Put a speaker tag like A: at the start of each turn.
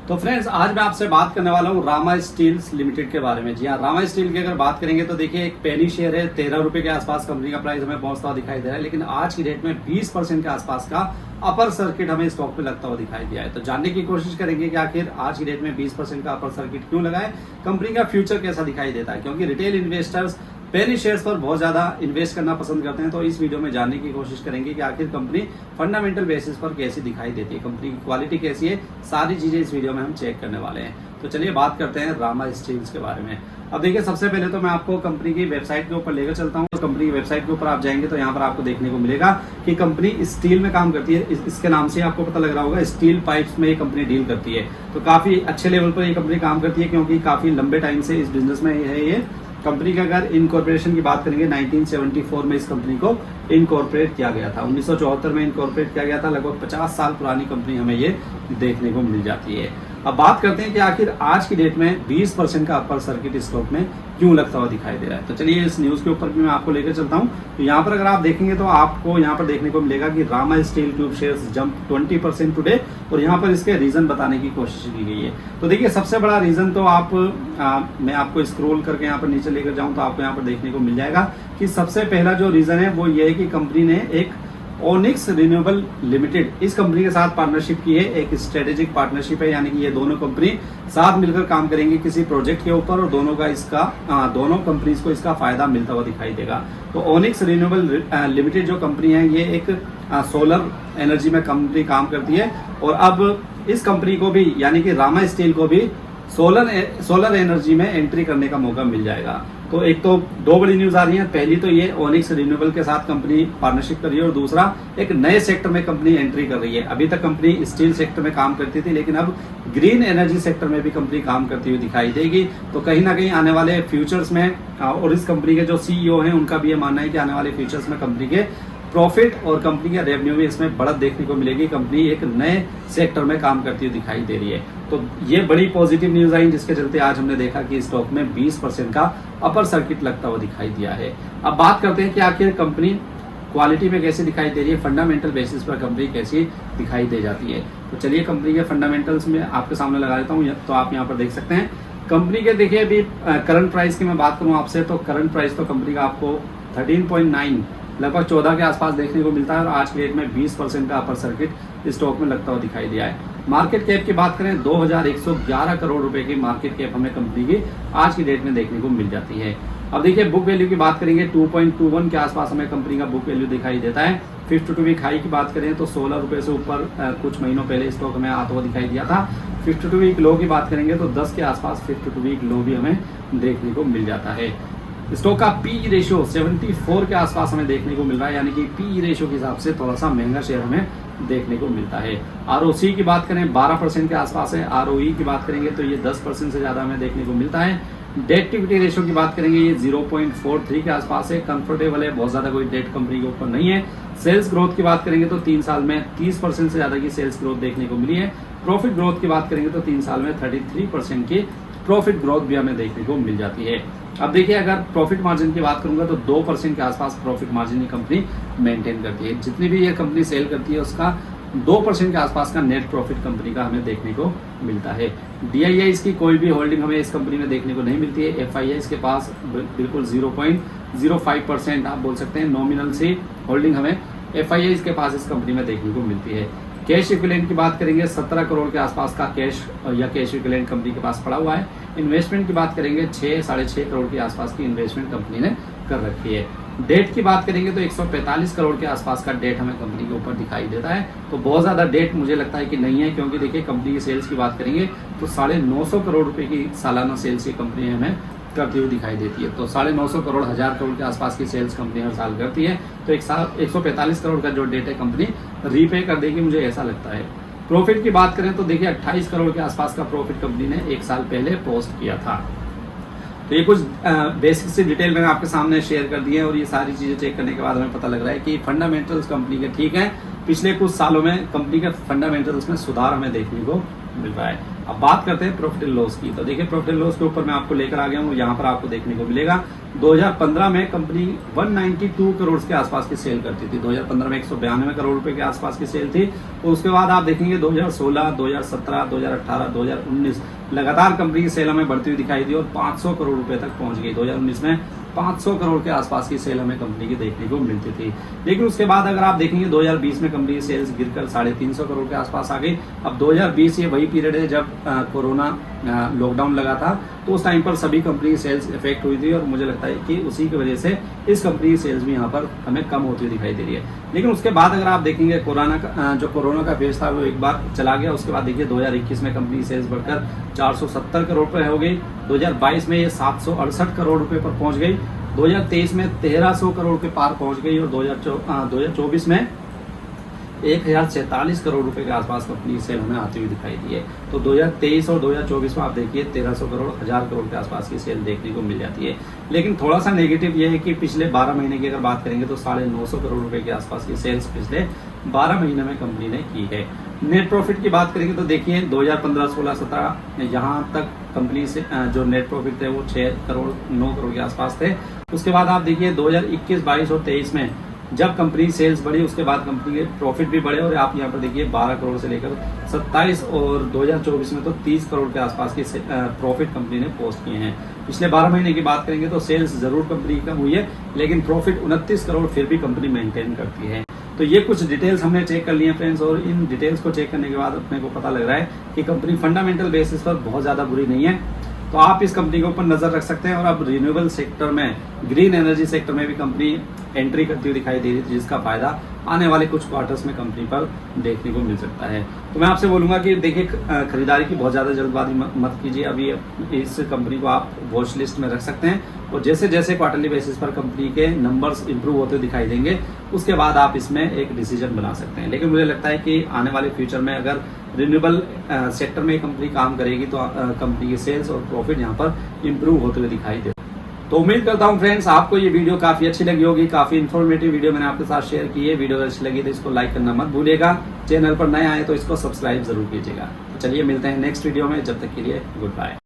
A: तो फ्रेंड्स आज मैं आपसे बात करने वाला हूँ रामा स्टील्स लिमिटेड के बारे में। जी हाँ, रामा स्टील की अगर बात करेंगे तो देखिए एक पेनी शेयर है, 13 रुपए के आसपास कंपनी का प्राइस हमें पहुंचता हुआ दिखाई दे रहा है, लेकिन आज की डेट में 20% के आसपास का अपर सर्किट हमें स्टॉक पे लगता हुआ दिखाई दिया है। तो जानने की कोशिश करेंगे कि आखिर आज की डेट में 20% का अपर सर्किट क्यों लगा है, कंपनी का फ्यूचर कैसा दिखाई देता है, क्योंकि रिटेल इन्वेस्टर्स पेनी शेयर्स पर बहुत ज्यादा इन्वेस्ट करना पसंद करते हैं। तो इस वीडियो में जानने की कोशिश करेंगे कि आखिर कंपनी फंडामेंटल बेसिस पर कैसी दिखाई देती है, कंपनी की क्वालिटी कैसी है, सारी चीजें इस वीडियो में हम चेक करने वाले हैं। तो चलिए बात करते हैं रामा स्टील्स के बारे में। अब देखिए सबसे पहले तो मैं आपको कंपनी की वेबसाइट के ऊपर लेकर चलता हूँ। तो कंपनी की वेबसाइट के ऊपर आप जाएंगे तो यहाँ पर आपको देखने को मिलेगा कि कंपनी स्टील में काम करती है। इसके नाम से आपको पता लग रहा होगा, स्टील पाइप्स में ये कंपनी डील करती है। तो काफी अच्छे लेवल पर ये कंपनी काम करती है, क्योंकि काफी लंबे टाइम से इस बिजनेस में है ये कंपनी का। अगर इनकॉर्पोरेशन की बात करेंगे 1974 में इस कंपनी को इनकॉर्पोरेट किया गया था, 1974 में इनकॉर्पोरेट किया गया था। लगभग 50 साल पुरानी कंपनी हमें ये देखने को मिल जाती है। अब बात करते हैं कि आखिर आज की डेट में 20% का अपर सर्किट स्टॉक में क्यों लगता हुआ दिखाई दे रहा है। तो चलिए इस न्यूज के ऊपर भी मैं आपको लेकर चलता हूं। तो यहाँ पर अगर आप देखेंगे तो आपको यहाँ पर देखने को मिलेगा कि Rama steel tube shares jump 20% today, और यहाँ पर इसके रीजन बताने की कोशिश की गई है। तो देखिए सबसे बड़ा रीजन तो मैं आपको स्क्रॉल करके यहाँ पर नीचे लेकर जाऊं तो आपको यहाँ पर देखने को मिल जाएगा कि सबसे पहला जो रीजन है वो ये है कि कंपनी ने एक ओनिक्स रिन्यूएबल लिमिटेड इस कंपनी के साथ पार्टनरशिप की है। एक स्ट्रेटेजिक पार्टनरशिप है, यानी कि ये दोनों कंपनी साथ मिलकर काम करेंगे किसी प्रोजेक्ट के ऊपर, और दोनों कंपनीज को इसका फायदा मिलता हुआ दिखाई देगा। तो ओनिक्स रिन्यूएबल लिमिटेड जो कंपनी है ये एक सोलर एनर्जी में कंपनी काम करती है, और अब इस कंपनी को भी यानी कि रामा स्टील को भी सोलर एनर्जी में एंट्री करने का मौका मिल जाएगा। तो एक तो दो बड़ी न्यूज आ रही है, पहली तो ये ओनिक्स रिन्यूएबल के साथ कंपनी पार्टनरशिप कर रही है, और दूसरा एक नए सेक्टर में कंपनी एंट्री कर रही है। अभी तक कंपनी स्टील सेक्टर में काम करती थी, लेकिन अब ग्रीन एनर्जी सेक्टर में भी कंपनी काम करती हुई दिखाई देगी। तो कहीं ना कहीं आने वाले फ्यूचर्स में, और इस कंपनी के जो सीईओ हैं उनका भी ये मानना है कि आने वाले फ्यूचर्स में कंपनी के प्रॉफिट और कंपनी का रेवेन्यू में इसमें बढ़त देखने को मिलेगी। कंपनी एक नए सेक्टर में काम करती हुई दिखाई दे रही है। तो ये बड़ी पॉजिटिव न्यूज आई, जिसके चलते आज हमने देखा कि स्टॉक में 20% का अपर सर्किट लगता हुआ दिखाई दिया है। अब बात करते हैं कि आखिर कंपनी क्वालिटी में कैसी दिखाई दे रही है, फंडामेंटल बेसिस पर कंपनी कैसी दिखाई दे जाती है। तो चलिए कंपनी के फंडामेंटल्स में आपके सामने लगा देता हूँ। तो आप यहाँ पर देख सकते हैं कंपनी के, देखिए अभी करंट प्राइस की मैं बात करूँ आपसे, तो करंट प्राइस तो कंपनी का आपको 13.9 लगभग 14 के आसपास देखने को मिलता है, और आज की डेट में 20% का अपर सर्किट स्टॉक में लगता हुआ दिखाई दिया है। मार्केट कैप की बात करें 2111 करोड़ रुपए की मार्केट कैप हमें कंपनी की आज की डेट में देखने को मिल जाती है। अब देखिए बुक वैल्यू की बात करेंगे 2.21 के आसपास हमें कंपनी का बुक वैल्यू दिखाई देता है। 52 वीक हाई की बात करें तो 16 रुपए से ऊपर कुछ महीनों पहले स्टॉक हमें आता हुआ दिखाई दिया था। 52 वीक लो की बात करेंगे तो 10 के आसपास 52 वीक लो भी हमें देखने को मिल जाता है। स्टॉक का पी रेशियो 74 के आसपास हमें देखने को मिल रहा है, यानी कि पी रेशियो के हिसाब से थोड़ा सा महंगा शेयर हमें देखने को मिलता है। आरओसी की बात करें 12% के आसपास है। आरओई की बात करेंगे तो ये 10% से ज्यादा हमें देखने को मिलता है। डेट इक्विटी रेशियो की बात करेंगे ये 0.43 के आसपास है, कंफर्टेबल है, बहुत ज्यादा कोई डेट कंपनी के ऊपर नहीं है। सेल्स ग्रोथ की बात करेंगे तो 3 साल में 30% से ज्यादा की सेल्स ग्रोथ देखने को मिली है। प्रॉफिट ग्रोथ की बात करेंगे तो 3 साल में 33% की प्रॉफिट ग्रोथ भी हमें देखने को मिल जाती है। अब देखिए अगर प्रॉफिट मार्जिन की बात करूंगा तो 2% के आसपास प्रॉफिट मार्जिन ये कंपनी मेंटेन करती है। जितनी भी ये कंपनी सेल करती है उसका 2% के आसपास का नेट प्रॉफिट कंपनी का हमें देखने को मिलता है। डीआईआईस की कोई भी होल्डिंग हमें इस कंपनी में देखने को नहीं मिलती है। एफआईआईस के पास बिल्कुल 0.05% आप बोल सकते हैं नॉमिनल सी होल्डिंग हमें एफआईआईस के पास इस कंपनी में देखने को मिलती है। कैश इक्विवेलेंट की बात करेंगे 17 करोड़ के आसपास का कैश या कैश इक्विवेलेंट कंपनी के पास पड़ा हुआ है। इन्वेस्टमेंट की बात करेंगे 6-6.5 करोड़ के आसपास की इन्वेस्टमेंट कंपनी ने कर रखी है। डेट की बात करेंगे तो 145 करोड़ के आसपास का डेट हमें कंपनी के ऊपर दिखाई देता है। तो बहुत ज्यादा डेट मुझे लगता है कि नहीं है, क्योंकि देखिए कंपनी की सेल्स की बात करेंगे तो 950 करोड़ रुपए की सालाना सेल्स की कंपनी हमें करती हुई दिखाई देती है। तो 950 करोड़ 1000 करोड़ के आसपास की सेल्स कंपनी हर साल करती है। तो 145 करोड़ का जो डेट है कंपनी रीपे कर देगी, मुझे ऐसा लगता है। प्रॉफिट की बात करें तो देखिए 28 करोड़ के आसपास का प्रॉफिट कंपनी ने 1 साल पहले पोस्ट किया था। तो ये कुछ बेसिक सी डिटेल मैंने आपके सामने शेयर कर दी है, और ये सारी चीजें चेक करने के बाद हमें पता लग रहा है कि फंडामेंटल्स कंपनी के ठीक है। पिछले कुछ सालों में कंपनी के फंडामेंटल्स में सुधार हमें देखने को मिल रहा है। अब बात करते हैं प्रॉफिट एंड लॉस की। तो देखिए प्रॉफिट एंड लॉस के ऊपर मैं आपको लेकर आ गया हूँ। यहाँ पर आपको देखने को मिलेगा 2015 में कंपनी 192 करोड़ के आसपास की सेल करती थी। 2015 में 192 करोड़ रुपए के आसपास की सेल थी। तो उसके बाद आप देखेंगे 2016, 2017, 2018, 2019 लगातार कंपनी की सेल हमें बढ़ती हुई दिखाई दी और 500 करोड़ रुपए तक पहुंच गई। 2019 में 500 करोड़ के आसपास की सेल हमें कंपनी की देखने को मिलती थी। लेकिन उसके बाद अगर आप देखेंगे 2020 में कंपनी की सेल्स गिरकर 350 करोड़ के आसपास आ गई। अब 2020 ये वही पीरियड है जब कोरोना लॉकडाउन लगा था, तो उस टाइम पर सभी कंपनी की सेल्स इफेक्ट हुई थी और मुझे लगता है कि उसी की वजह से इस कंपनी की सेल्स भी यहाँ पर हमें कम होती हुई दिखाई दे रही है। लेकिन उसके बाद अगर आप देखेंगे कोरोना का फेज था वो एक बार चला गया। उसके बाद देखिए 2021 में कंपनी की सेल्स बढ़कर 470 करोड़ रुपए हो गई। 2022 में ये 768 करोड़ रुपए पर पहुंच गई। 2023 में 1300 करोड़ के पार पहुंच गई और 2024 में 1046 करोड़ रुपए के आसपास कंपनी की सेल हमें आती हुई दिखाई दी है। तो 2023 और 2024 में आप देखिए 1300 करोड़ 1000 करोड़ के आसपास की सेल देखने को मिल जाती है। लेकिन थोड़ा सा नेगेटिव ये है कि पिछले 12 महीने की अगर बात करेंगे तो 950 करोड़ रुपए के आसपास की सेल्स पिछले 12 महीने में कंपनी ने की है। नेट प्रॉफिट की बात करेंगे तो देखिए 2015, 16, 17 यहाँ तक कंपनी से जो नेट प्रॉफिट थे वो 6 करोड़ 9 करोड़ के आसपास थे। उसके बाद आप देखिए 2021, 22 और 23 में जब कंपनी सेल्स बढ़ी उसके बाद कंपनी के प्रॉफिट भी बढ़े और आप यहाँ पर देखिए 12 करोड़ से लेकर 27 और 2024 में तो 30 करोड़ के आसपास की प्रॉफिट कंपनी ने पोस्ट किए हैं। पिछले 12 महीने की बात करेंगे तो सेल्स जरूर कंपनी की कम हुई है, लेकिन प्रॉफिट 29 करोड़ फिर भी कंपनी मेंटेन करती है। तो ये कुछ डिटेल्स हमने चेक कर ली है फ्रेंड्स, और इन डिटेल्स को चेक करने के बाद अपने को पता लग रहा है कि कंपनी फंडामेंटल बेसिस पर बहुत ज्यादा बुरी नहीं है। तो आप इस कंपनी के ऊपर नजर रख सकते हैं। और अब रिन्यूएबल सेक्टर में, ग्रीन एनर्जी सेक्टर में भी कंपनी एंट्री करती हुई दिखाई दे रही थी, जिसका फायदा आने वाले कुछ क्वार्टर्स में कंपनी पर देखने को मिल सकता है। तो मैं आपसे बोलूंगा कि देखिए खरीदारी की बहुत ज्यादा जल्दबाजी मत कीजिए। अभी इस कंपनी को आप वॉच लिस्ट में रख सकते हैं और जैसे जैसे क्वार्टरली बेसिस पर कंपनी के नंबर्स इंप्रूव होते दिखाई देंगे उसके बाद आप इसमें एक डिसीजन बना सकते हैं। लेकिन मुझे लगता है कि आने वाले फ्यूचर में अगर रिन्यूएबल सेक्टर में कंपनी काम करेगी तो कंपनी की सेल्स और प्रॉफिट यहाँ पर इंप्रूव होते हुए दिखाई दे। तो उम्मीद करता हूँ फ्रेंड्स आपको ये वीडियो काफी अच्छी लगी होगी। काफी इन्फॉर्मेटिव वीडियो मैंने आपके साथ शेयर की है। वीडियो अगर अच्छी लगी तो इसको लाइक करना मत भूलिएगा। चैनल पर नए आए तो इसको सब्सक्राइब जरूर कीजिएगा। तो चलिए मिलते हैं नेक्स्ट वीडियो में, जब तक के लिए गुड बाय।